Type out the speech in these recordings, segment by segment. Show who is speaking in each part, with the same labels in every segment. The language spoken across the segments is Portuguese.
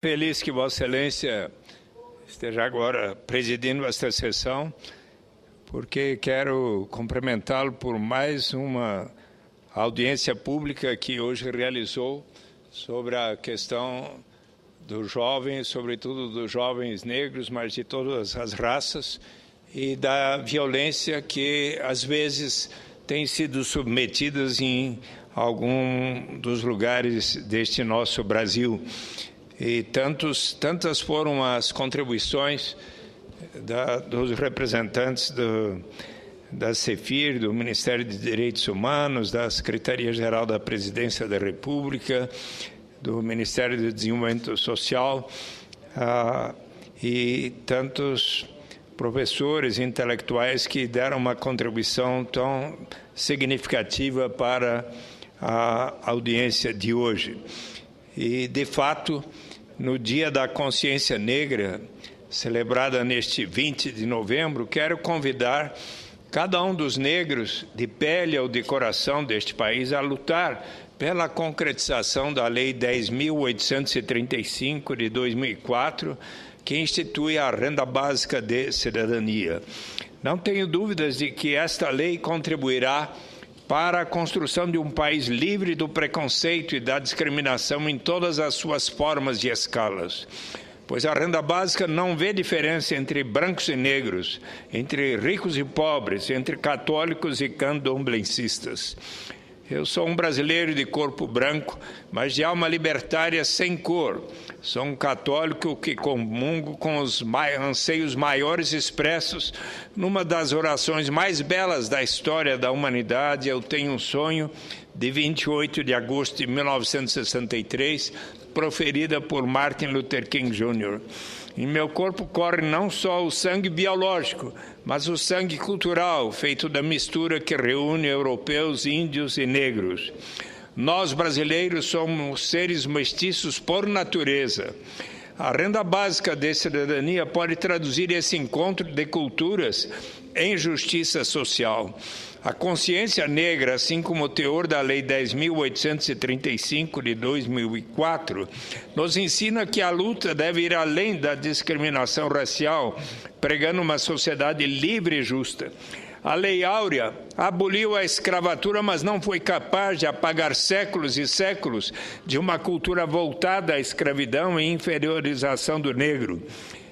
Speaker 1: Feliz que Vossa Excelência esteja agora presidindo esta sessão, porque quero cumprimentá-lo por mais uma audiência pública que hoje realizou sobre a questão dos jovens, sobretudo dos jovens negros, mas de todas as raças, e da violência que, às vezes, tem sido submetidas em algum dos lugares deste nosso Brasil. E tantas foram as contribuições dos representantes da CEFIR, do Ministério de Direitos Humanos, da Secretaria-Geral da Presidência da República, do Ministério do Desenvolvimento Social, e tantos professores intelectuais que deram uma contribuição tão significativa para a audiência de hoje. E, de fato, no Dia da Consciência Negra, celebrada neste 20 de novembro, quero convidar cada um dos negros de pele ou de coração deste país a lutar pela concretização da Lei 10.835 de 2004, que institui a Renda Básica de Cidadania. Não tenho dúvidas de que esta lei contribuirá para a construção de um país livre do preconceito e da discriminação em todas as suas formas e escalas. Pois a renda básica não vê diferença entre brancos e negros, entre ricos e pobres, entre católicos e candomblecistas. Eu sou um brasileiro de corpo branco, mas de alma libertária sem cor. Sou um católico que comungo com os anseios maiores expressos numa das orações mais belas da história da humanidade. Eu tenho um sonho, de 28 de agosto de 1963, proferida por Martin Luther King Jr. Em meu corpo corre não só o sangue biológico, mas o sangue cultural, feito da mistura que reúne europeus, índios e negros. Nós, brasileiros, somos seres mestiços por natureza. A renda básica de cidadania pode traduzir esse encontro de culturas em justiça social. A consciência negra, assim como o teor da Lei 10.835 de 2004, nos ensina que a luta deve ir além da discriminação racial, pregando uma sociedade livre e justa. A Lei Áurea aboliu a escravatura, mas não foi capaz de apagar séculos e séculos de uma cultura voltada à escravidão e inferiorização do negro.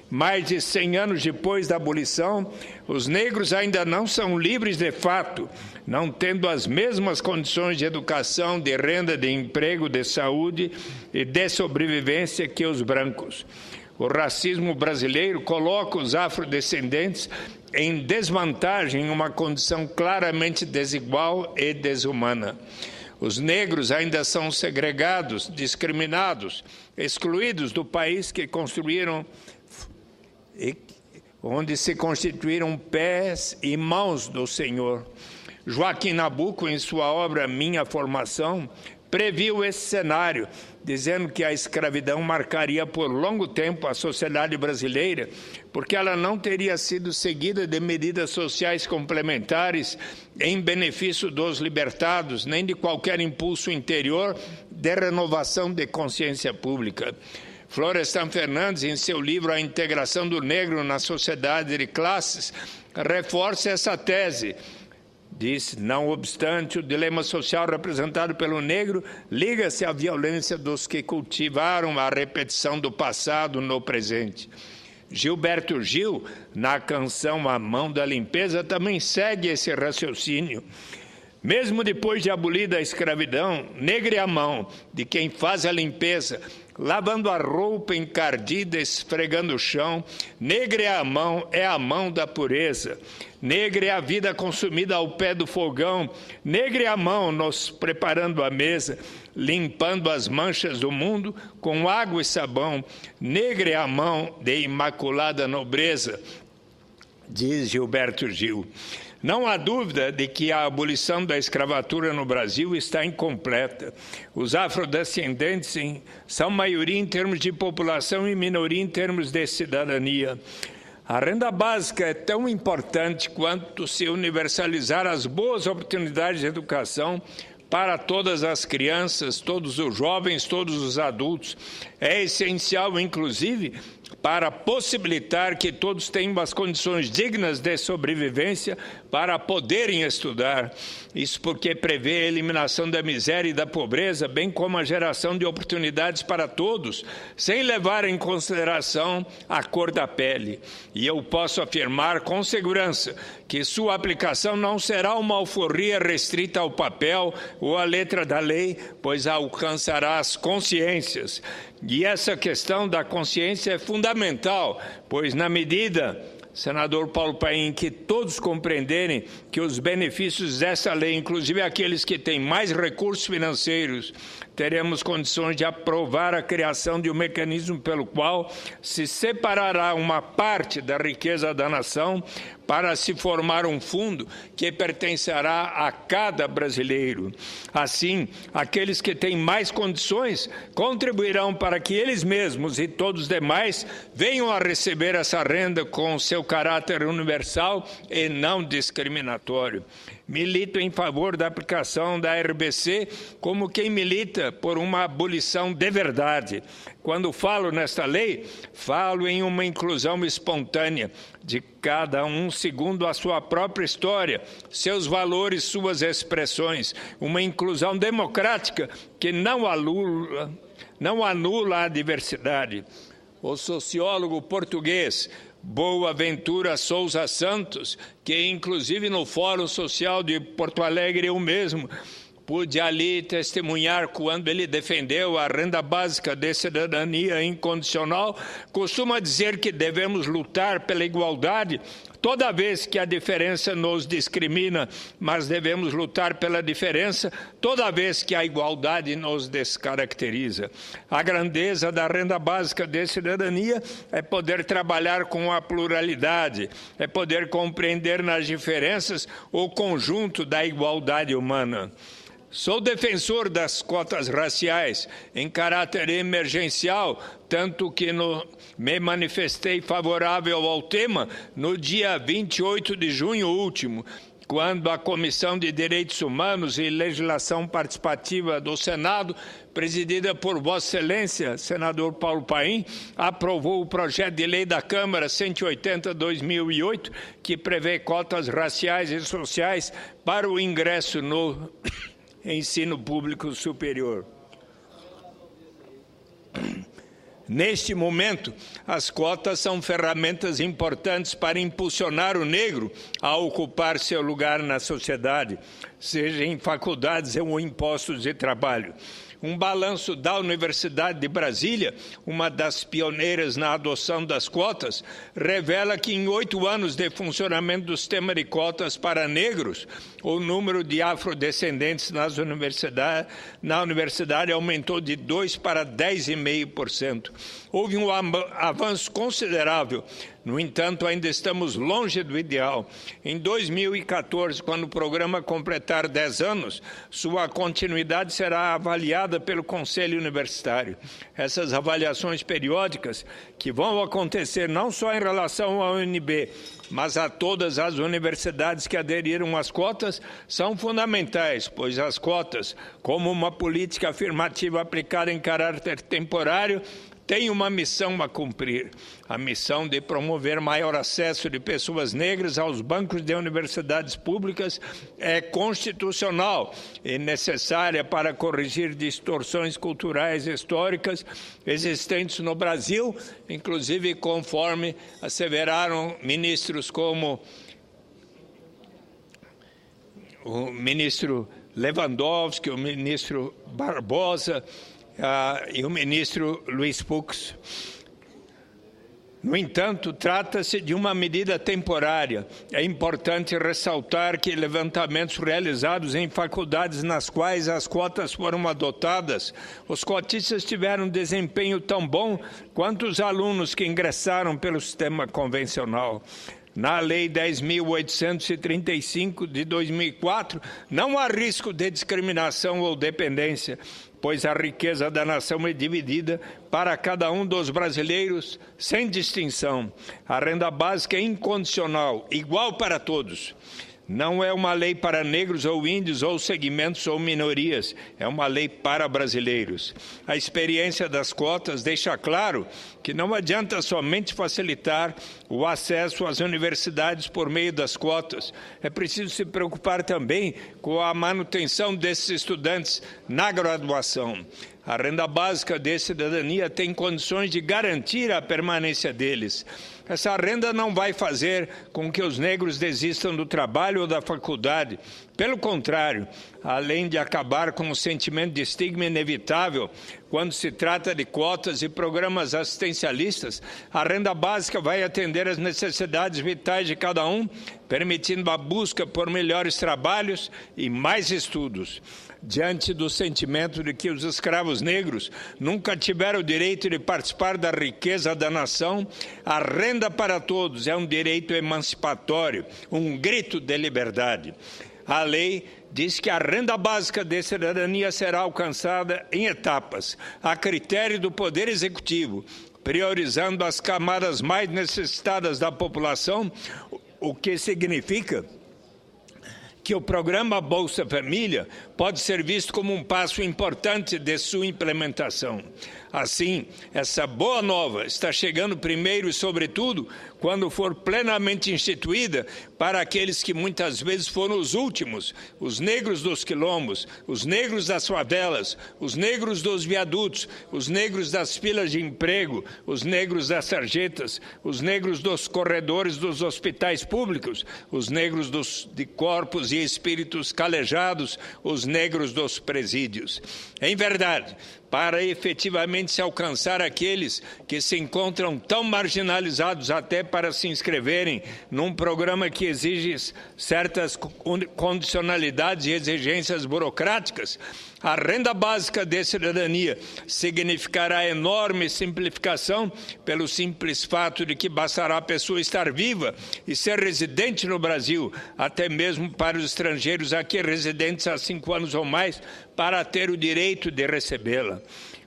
Speaker 1: Mais de 100 anos depois da abolição, os negros ainda não são livres de fato, não tendo as mesmas condições de educação, de renda, de emprego, de saúde e de sobrevivência que os brancos. O racismo brasileiro coloca os afrodescendentes em desvantagem, em uma condição claramente desigual e desumana. Os negros ainda são segregados, discriminados, excluídos do país que construíram, onde se constituíram pés e mãos do Senhor. Joaquim Nabuco, em sua obra Minha Formação, previu esse cenário, dizendo que a escravidão marcaria por longo tempo a sociedade brasileira, porque ela não teria sido seguida de medidas sociais complementares em benefício dos libertados, nem de qualquer impulso interior de renovação de consciência pública. Florestan Fernandes, em seu livro A Integração do Negro na Sociedade de Classes, reforça essa tese. Diz, não obstante, o dilema social representado pelo negro liga-se à violência dos que cultivaram a repetição do passado no presente. Gilberto Gil, na canção A Mão da Limpeza, também segue esse raciocínio. Mesmo depois de abolida a escravidão, negra é a mão de quem faz a limpeza, lavando a roupa encardida, esfregando o chão. Negra é a mão da pureza. Negra é a vida consumida ao pé do fogão. Negra é a mão nos preparando a mesa, limpando as manchas do mundo com água e sabão. Negra é a mão de imaculada nobreza, diz Gilberto Gil. Não há dúvida de que a abolição da escravatura no Brasil está incompleta. Os afrodescendentes são maioria em termos de população e minoria em termos de cidadania. A renda básica é tão importante quanto se universalizar as boas oportunidades de educação para todas as crianças, todos os jovens, todos os adultos. É essencial, inclusive, para possibilitar que todos tenham as condições dignas de sobrevivência para poderem estudar. Isso porque prevê a eliminação da miséria e da pobreza, bem como a geração de oportunidades para todos, sem levar em consideração a cor da pele. E eu posso afirmar com segurança que sua aplicação não será uma alforria restrita ao papel ou à letra da lei, pois alcançará as consciências. E essa questão da consciência é fundamental, pois na medida, senador Paulo Paim, que todos compreenderem que os benefícios dessa lei, inclusive aqueles que têm mais recursos financeiros, teremos condições de aprovar a criação de um mecanismo pelo qual se separará uma parte da riqueza da nação para se formar um fundo que pertencerá a cada brasileiro. Assim, aqueles que têm mais condições contribuirão para que eles mesmos e todos os demais venham a receber essa renda com seu caráter universal e não discriminatório. Milito em favor da aplicação da RBC como quem milita por uma abolição de verdade. Quando falo nesta lei, falo em uma inclusão espontânea de cada um segundo a sua própria história, seus valores, suas expressões. Uma inclusão democrática que não anula a diversidade. O sociólogo português Boaventura Sousa Santos, que inclusive no Fórum Social de Porto Alegre eu mesmo pude ali testemunhar quando ele defendeu a renda básica de cidadania incondicional, costuma dizer que devemos lutar pela igualdade toda vez que a diferença nos discrimina, mas devemos lutar pela diferença toda vez que a igualdade nos descaracteriza. A grandeza da renda básica de cidadania é poder trabalhar com a pluralidade, é poder compreender nas diferenças o conjunto da igualdade humana. Sou defensor das cotas raciais em caráter emergencial, tanto que me manifestei favorável ao tema no dia 28 de junho último, quando a Comissão de Direitos Humanos e Legislação Participativa do Senado, presidida por Vossa Excelência, senador Paulo Paim, aprovou o projeto de lei da Câmara 180/2008, que prevê cotas raciais e sociais para o ingresso no ensino público superior. Neste momento, as cotas são ferramentas importantes para impulsionar o negro a ocupar seu lugar na sociedade, seja em faculdades ou em postos de trabalho. Um balanço da Universidade de Brasília, uma das pioneiras na adoção das cotas, revela que em 8 anos de funcionamento do sistema de cotas para negros, o número de afrodescendentes na universidade aumentou de 2% para 10,5%. Houve um avanço considerável. No entanto, ainda estamos longe do ideal. Em 2014, quando o programa completar 10 anos, sua continuidade será avaliada pelo Conselho Universitário. Essas avaliações periódicas, que vão acontecer não só em relação à UNB, mas a todas as universidades que aderiram às cotas, são fundamentais, pois as cotas, como uma política afirmativa aplicada em caráter temporário, tem uma missão a cumprir, a missão de promover maior acesso de pessoas negras aos bancos de universidades públicas é constitucional e necessária para corrigir distorções culturais e históricas existentes no Brasil, inclusive conforme asseveraram ministros como o ministro Lewandowski, o ministro Barbosa, e o ministro Luiz Fux. No entanto, trata-se de uma medida temporária. É importante ressaltar que levantamentos realizados em faculdades nas quais as cotas foram adotadas, os cotistas tiveram desempenho tão bom quanto os alunos que ingressaram pelo sistema convencional. Na Lei 10.835 de 2004, não há risco de discriminação ou dependência, pois a riqueza da nação é dividida para cada um dos brasileiros sem distinção. A renda básica é incondicional, igual para todos. Não é uma lei para negros ou índios ou segmentos ou minorias, é uma lei para brasileiros. A experiência das cotas deixa claro que não adianta somente facilitar o acesso às universidades por meio das cotas. É preciso se preocupar também com a manutenção desses estudantes na graduação. A renda básica de cidadania tem condições de garantir a permanência deles. Essa renda não vai fazer com que os negros desistam do trabalho ou da faculdade. Pelo contrário, além de acabar com o sentimento de estigma inevitável quando se trata de cotas e programas assistencialistas, a renda básica vai atender às necessidades vitais de cada um, permitindo a busca por melhores trabalhos e mais estudos. Diante do sentimento de que os escravos negros nunca tiveram o direito de participar da riqueza da nação, a renda para todos é um direito emancipatório, um grito de liberdade. A lei diz que a renda básica de cidadania será alcançada em etapas, a critério do Poder Executivo, priorizando as camadas mais necessitadas da população, o que significa que o programa Bolsa Família pode ser visto como um passo importante de sua implementação. Assim, essa boa nova está chegando primeiro e, sobretudo, quando for plenamente instituída, para aqueles que muitas vezes foram os últimos, os negros dos quilombos, os negros das favelas, os negros dos viadutos, os negros das filas de emprego, os negros das sarjetas, os negros dos corredores dos hospitais públicos, os negros de corpos e espíritos calejados, os negros dos presídios. Em verdade, para efetivamente se alcançar aqueles que se encontram tão marginalizados até para se inscreverem num programa que exige certas condicionalidades e exigências burocráticas, a renda básica de cidadania significará enorme simplificação pelo simples fato de que bastará a pessoa estar viva e ser residente no Brasil, até mesmo para os estrangeiros aqui residentes há 5 anos ou mais, para ter o direito de recebê-la.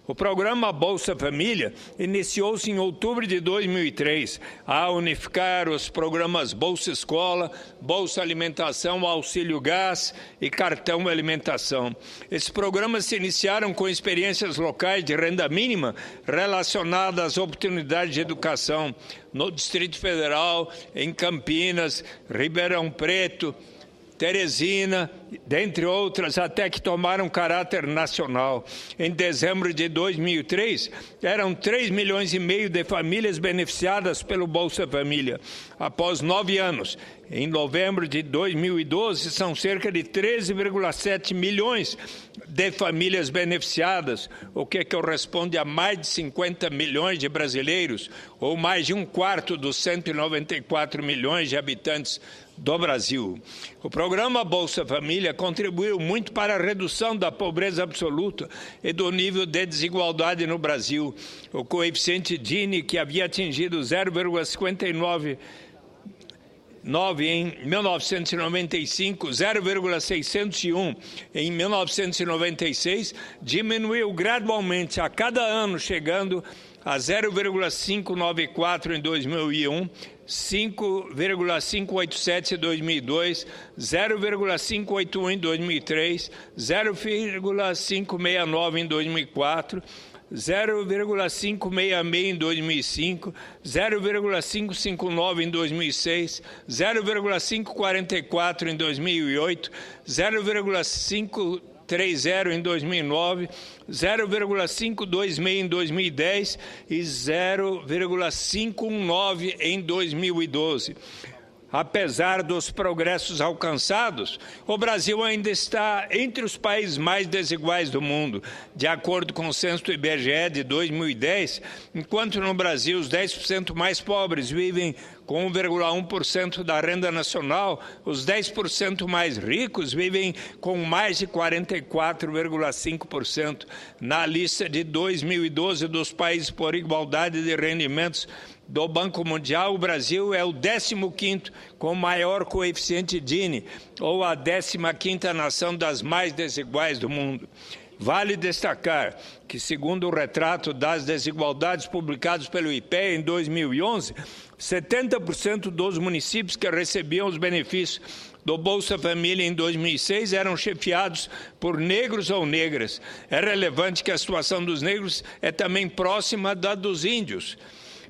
Speaker 1: O programa Bolsa Família iniciou-se em outubro de 2003, a unificar os programas Bolsa Escola, Bolsa Alimentação, Auxílio Gás e Cartão Alimentação. Esses programas se iniciaram com experiências locais de renda mínima relacionadas às oportunidades de educação no Distrito Federal, em Campinas, Ribeirão Preto, Teresina, dentre outras, até que tomaram caráter nacional. Em dezembro de 2003, eram 3,5 milhões de famílias beneficiadas pelo Bolsa Família. Após 9 anos, em novembro de 2012, são cerca de 13,7 milhões de famílias beneficiadas, o que corresponde a mais de 50 milhões de brasileiros, ou mais de 1/4 dos 194 milhões de habitantes do Brasil. O programa Bolsa Família contribuiu muito para a redução da pobreza absoluta e do nível de desigualdade no Brasil. O coeficiente Gini, que havia atingido 0,59 em 1995, 0,601 em 1996, diminuiu gradualmente a cada ano, chegando a 0,594 em 2001, 5,587 em 2002, 0,581 em 2003, 0,569 em 2004, 0,566 em 2005, 0,559 em 2006, 0,544 em 2008, 0,530 em 2009, 0,526 em 2010 e 0,519 em 2012. Apesar dos progressos alcançados, o Brasil ainda está entre os países mais desiguais do mundo. De acordo com o censo do IBGE de 2010, enquanto no Brasil os 10% mais pobres vivem com 1,1% da renda nacional, os 10% mais ricos vivem com mais de 44,5%. Na lista de 2012 dos países por igualdade de rendimentos do Banco Mundial, o Brasil é o 15º com maior coeficiente Gini, ou a 15ª nação das mais desiguais do mundo. Vale destacar que, segundo o retrato das desigualdades publicados pelo IPEA em 2011, 70% dos municípios que recebiam os benefícios do Bolsa Família em 2006 eram chefiados por negros ou negras. É relevante que a situação dos negros é também próxima da dos índios.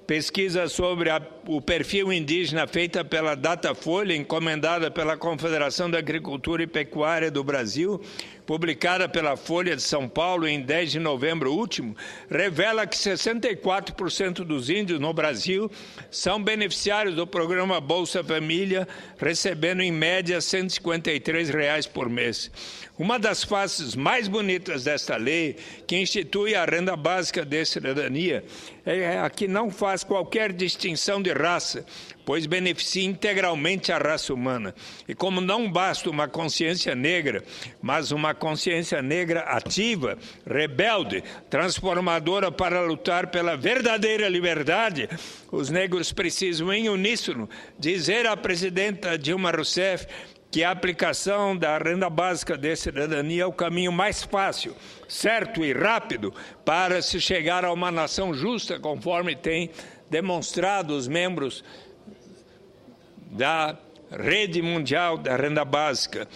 Speaker 1: Pesquisa sobre o perfil indígena feita pela Datafolha, encomendada pela Confederação da Agricultura e Pecuária do Brasil, publicada pela Folha de São Paulo em 10 de novembro último, revela que 64% dos índios no Brasil são beneficiários do programa Bolsa Família, recebendo em média R$ 153 por mês. Uma das faces mais bonitas desta lei, que institui a renda básica de cidadania, é a que não faz qualquer distinção de raça, pois beneficia integralmente a raça humana. E como não basta uma consciência negra, mas uma consciência negra ativa, rebelde, transformadora para lutar pela verdadeira liberdade, os negros precisam, em uníssono, dizer à presidenta Dilma Rousseff que a aplicação da renda básica de cidadania é o caminho mais fácil, certo e rápido para se chegar a uma nação justa, conforme tem demonstrado os membros da Rede Mundial da Renda Básica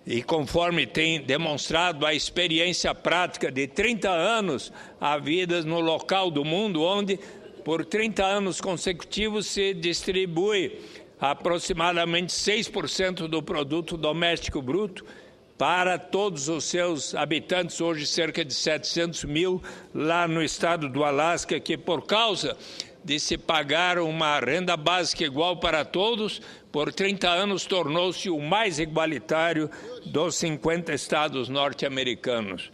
Speaker 1: e conforme tem demonstrado a experiência prática de 30 anos havidas no local do mundo, onde por 30 anos consecutivos se distribui aproximadamente 6% do produto doméstico bruto para todos os seus habitantes, hoje cerca de 700 mil, lá no estado do Alasca, que por causa de se pagar uma renda básica igual para todos, por 30 anos tornou-se o mais igualitário dos 50 estados norte-americanos.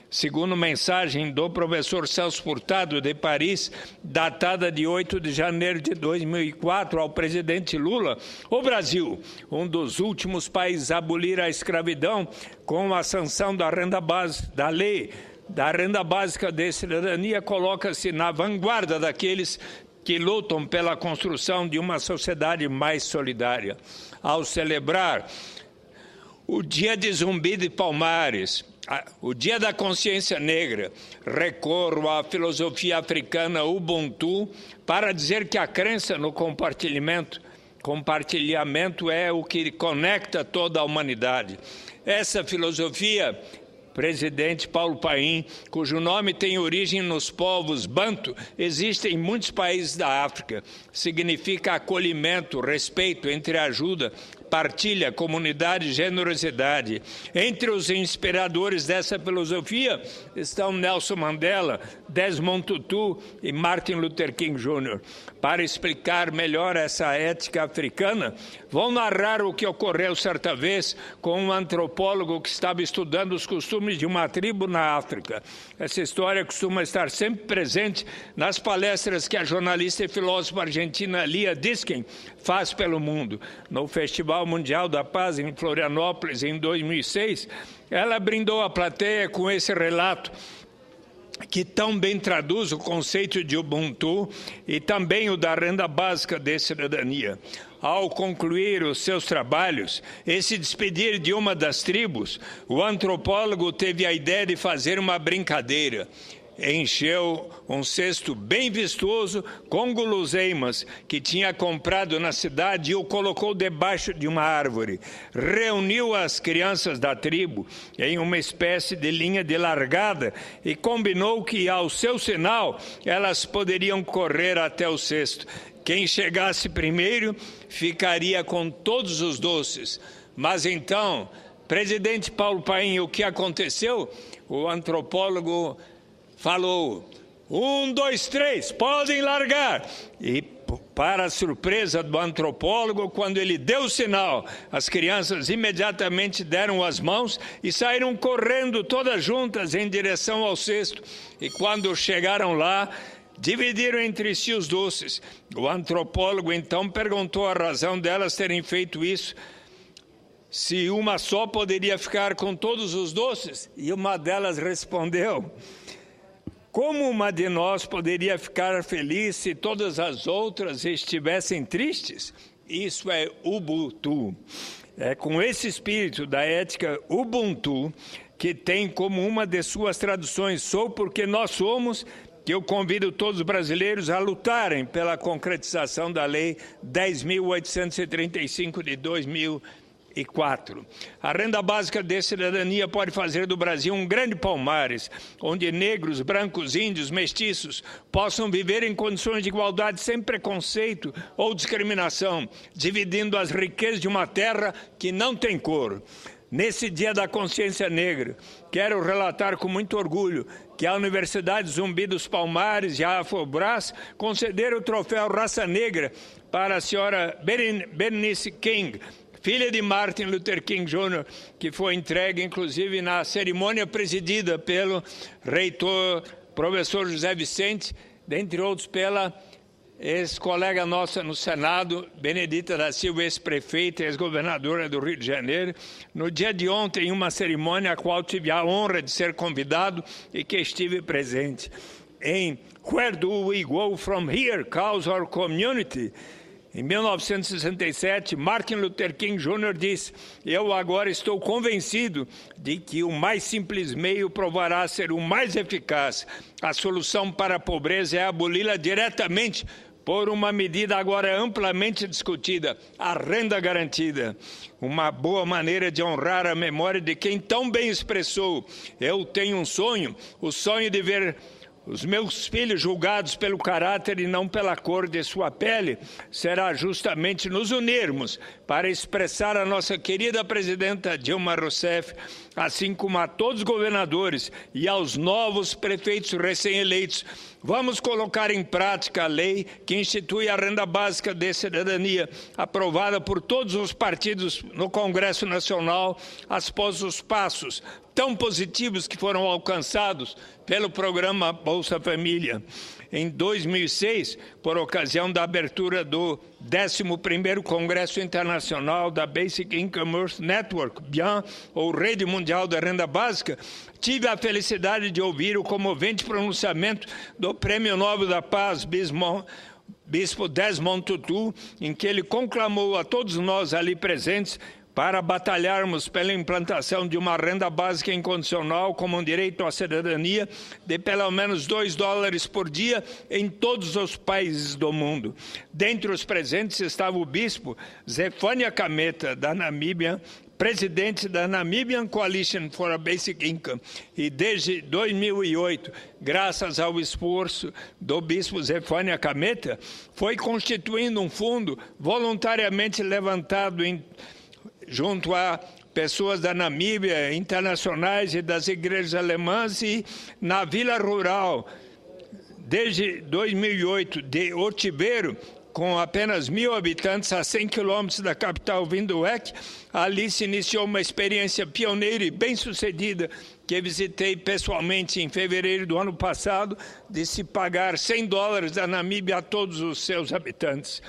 Speaker 1: Segundo mensagem do professor Celso Furtado, de Paris, datada de 8 de janeiro de 2004, ao presidente Lula, o Brasil, um dos últimos países a abolir a escravidão, com a sanção da renda básica, da lei da renda básica de cidadania, coloca-se na vanguarda daqueles que lutam pela construção de uma sociedade mais solidária. Ao celebrar o Dia de Zumbi de Palmares, o Dia da Consciência Negra, recorro à filosofia africana Ubuntu para dizer que a crença no compartilhamento é o que conecta toda a humanidade. Essa filosofia, presidente Paulo Paim, cujo nome tem origem nos povos banto, existe em muitos países da África. Significa acolhimento, respeito, entreajuda, partilha, comunidade, generosidade. Entre os inspiradores dessa filosofia estão Nelson Mandela, Desmond Tutu e Martin Luther King Jr. Para explicar melhor essa ética africana, vou narrar o que ocorreu certa vez com um antropólogo que estava estudando os costumes de uma tribo na África. Essa história costuma estar sempre presente nas palestras que a jornalista e filósofa argentina Lia Diskin faz pelo mundo. No Festival Mundial da Paz em Florianópolis, em 2006, ela brindou a plateia com esse relato que tão bem traduz o conceito de Ubuntu e também o da renda básica de cidadania. Ao concluir os seus trabalhos e se despedir de uma das tribos, o antropólogo teve a ideia de fazer uma brincadeira. Encheu um cesto bem vistoso com guloseimas que tinha comprado na cidade e o colocou debaixo de uma árvore. Reuniu as crianças da tribo em uma espécie de linha de largada e combinou que, ao seu sinal, elas poderiam correr até o cesto. Quem chegasse primeiro ficaria com todos os doces. Mas então, presidente Paulo Paim, o que aconteceu? O antropólogo falou: 1, 2, 3, podem largar. E, para a surpresa do antropólogo, quando ele deu o sinal, as crianças imediatamente deram as mãos e saíram correndo todas juntas em direção ao cesto. E quando chegaram lá, dividiram entre si os doces. O antropólogo então perguntou a razão delas terem feito isso. Se uma só poderia ficar com todos os doces? E uma delas respondeu: como uma de nós poderia ficar feliz se todas as outras estivessem tristes? Isso é Ubuntu. É com esse espírito da ética Ubuntu, que tem como uma de suas traduções "sou porque nós somos", que eu convido todos os brasileiros a lutarem pela concretização da Lei 10.835 de 2006. A renda básica de cidadania pode fazer do Brasil um grande Palmares, onde negros, brancos, índios, mestiços possam viver em condições de igualdade sem preconceito ou discriminação, dividindo as riquezas de uma terra que não tem cor. Nesse Dia da Consciência Negra, quero relatar com muito orgulho que a Universidade Zumbi dos Palmares e a Afobras concederam o troféu Raça Negra para a senhora Bernice King, filha de Martin Luther King Jr., que foi entregue, inclusive, na cerimônia presidida pelo reitor, professor José Vicente, dentre outros pela ex-colega nossa no Senado, Benedita da Silva, ex-prefeita e ex-governadora do Rio de Janeiro, no dia de ontem, em uma cerimônia a qual tive a honra de ser convidado e que estive presente. Em Where Do We Go From Here? Calls Our Community. Em 1967, Martin Luther King Jr. disse: eu agora estou convencido de que o mais simples meio provará ser o mais eficaz. A solução para a pobreza é aboli-la diretamente por uma medida agora amplamente discutida, a renda garantida. Uma boa maneira de honrar a memória de quem tão bem expressou: eu tenho um sonho, o sonho de ver os meus filhos julgados pelo caráter e não pela cor de sua pele, será justamente nos unirmos para expressar a nossa querida presidenta Dilma Rousseff, assim como a todos os governadores e aos novos prefeitos recém-eleitos. Vamos colocar em prática a lei que institui a renda básica de cidadania, aprovada por todos os partidos no Congresso Nacional, após os passos tão positivos que foram alcançados pelo programa Bolsa Família. Em 2006, por ocasião da abertura do 11º Congresso Internacional da Basic Income Earth Network, BIAN, ou Rede Mundial da Renda Básica, tive a felicidade de ouvir o comovente pronunciamento do Prêmio Nobel da Paz, Bispo Desmond Tutu, em que ele conclamou a todos nós ali presentes para batalharmos pela implantação de uma renda básica incondicional como um direito à cidadania de pelo menos $2 por dia em todos os países do mundo. Dentre os presentes estava o bispo Zefania Kameta, da Namíbia, presidente da Namibian Coalition for a Basic Income, e desde 2008, graças ao esforço do bispo Zefania Kameta, foi constituindo um fundo voluntariamente levantado junto a pessoas da Namíbia, internacionais e das igrejas alemãs, e na vila rural, desde 2008, de Otiveiro, com apenas 1.000 habitantes, a 100 quilômetros da capital Windhoek, ali se iniciou uma experiência pioneira e bem-sucedida que visitei pessoalmente em fevereiro do ano passado, de se pagar $100 da Namíbia a todos os seus habitantes.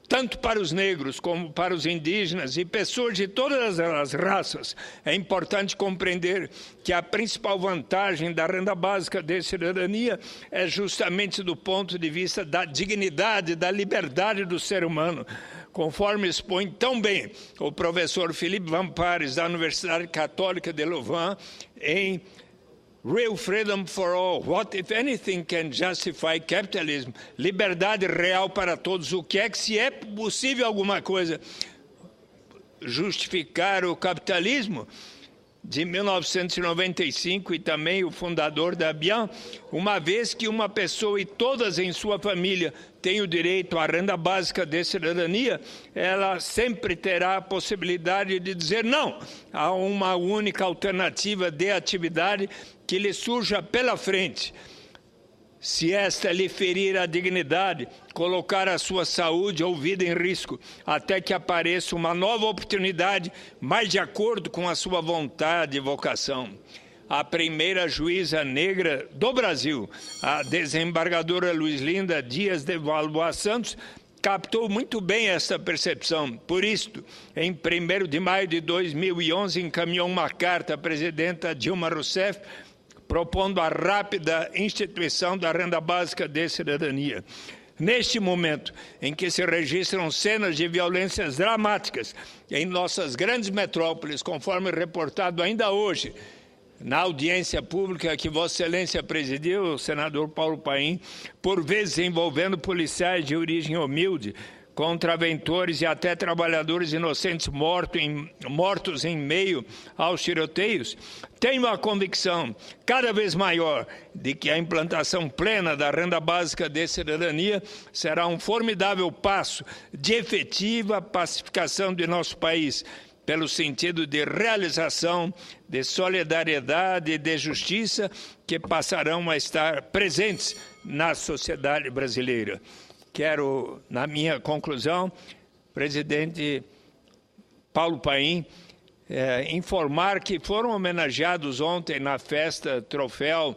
Speaker 1: Tanto para os negros como para os indígenas e pessoas de todas as raças, é importante compreender que a principal vantagem da renda básica de cidadania é justamente do ponto de vista da dignidade, da liberdade do ser humano. Conforme expõe tão bem o professor Philippe Van Parijs, da Universidade Católica de Louvain, em Real Freedom for All. What, if anything, can justify capitalism? Liberdade real para todos. O que é que, se é possível alguma coisa, justificar o capitalismo? De 1995, e também o fundador da BIAN, uma vez que uma pessoa e todas em sua família têm o direito à renda básica de cidadania, ela sempre terá a possibilidade de dizer não a uma única alternativa de atividade que lhe surja pela frente. Se esta lhe ferir a dignidade, colocar a sua saúde ou vida em risco, até que apareça uma nova oportunidade mais de acordo com a sua vontade e vocação. A primeira juíza negra do Brasil, a desembargadora Luizlinda Dias de Valois Santos, captou muito bem essa percepção. Por isto, em 1º de maio de 2011, encaminhou uma carta à presidenta Dilma Rousseff, propondo a rápida instituição da renda básica de cidadania. Neste momento em que se registram cenas de violências dramáticas em nossas grandes metrópoles, conforme reportado ainda hoje na audiência pública que Vossa Excelência presidiu, o senador Paulo Paim, por vezes envolvendo policiais de origem humilde, contra aventores e até trabalhadores inocentes mortos em meio aos tiroteios, tenho a convicção cada vez maior de que a implantação plena da renda básica de cidadania será um formidável passo de efetiva pacificação de nosso país, pelo sentido de realização, de solidariedade e de justiça que passarão a estar presentes na sociedade brasileira. Quero, na minha conclusão, presidente Paulo Paim, informar que foram homenageados ontem na festa Troféu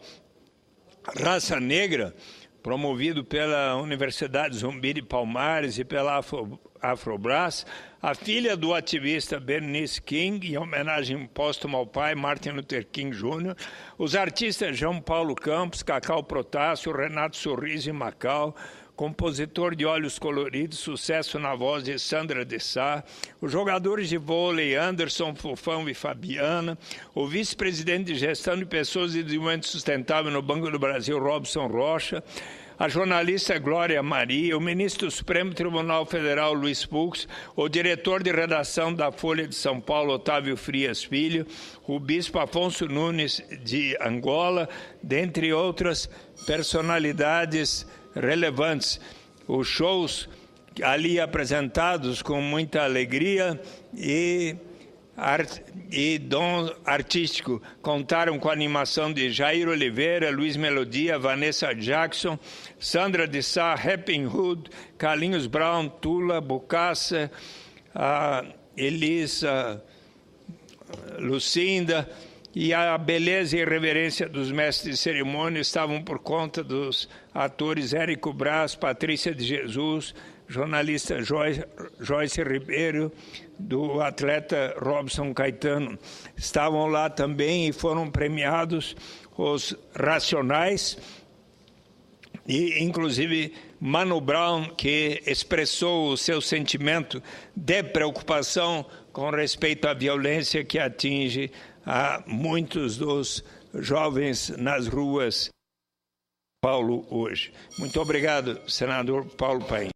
Speaker 1: Raça Negra, promovido pela Universidade Zumbi de Palmares e pela Afrobras, a filha do ativista Bernice King, em homenagem póstuma ao pai, Martin Luther King Jr., os artistas João Paulo Campos, Cacau Protásio, Renato Sorriso e Macau, compositor de Olhos Coloridos, sucesso na voz de Sandra de Sá, os jogadores de vôlei Anderson, Fofão e Fabiana, o vice-presidente de Gestão de Pessoas e Desenvolvimento Sustentável no Banco do Brasil, Robson Rocha, a jornalista Glória Maria, o ministro do Supremo Tribunal Federal, Luiz Fux, o diretor de redação da Folha de São Paulo, Otávio Frias Filho, o bispo Afonso Nunes de Angola, dentre outras personalidades relevantes. Os shows ali apresentados com muita alegria e dom artístico contaram com a animação de Jair Oliveira, Luiz Melodia, Vanessa Jackson, Sandra de Sá, Rapping Hood, Carlinhos Brown, Tula, Bucassa, Elisa, Lucinda, e a beleza e reverência dos mestres de cerimônia estavam por conta dos atores Érico Brás, Patrícia de Jesus, jornalista Joyce Ribeiro, do atleta Robson Caetano. Estavam lá também e foram premiados os Racionais e, inclusive, Mano Brown, que expressou o seu sentimento de preocupação com respeito à violência que atinge a muitos dos jovens nas ruas de Paulo hoje. Muito obrigado, senador Paulo Paim.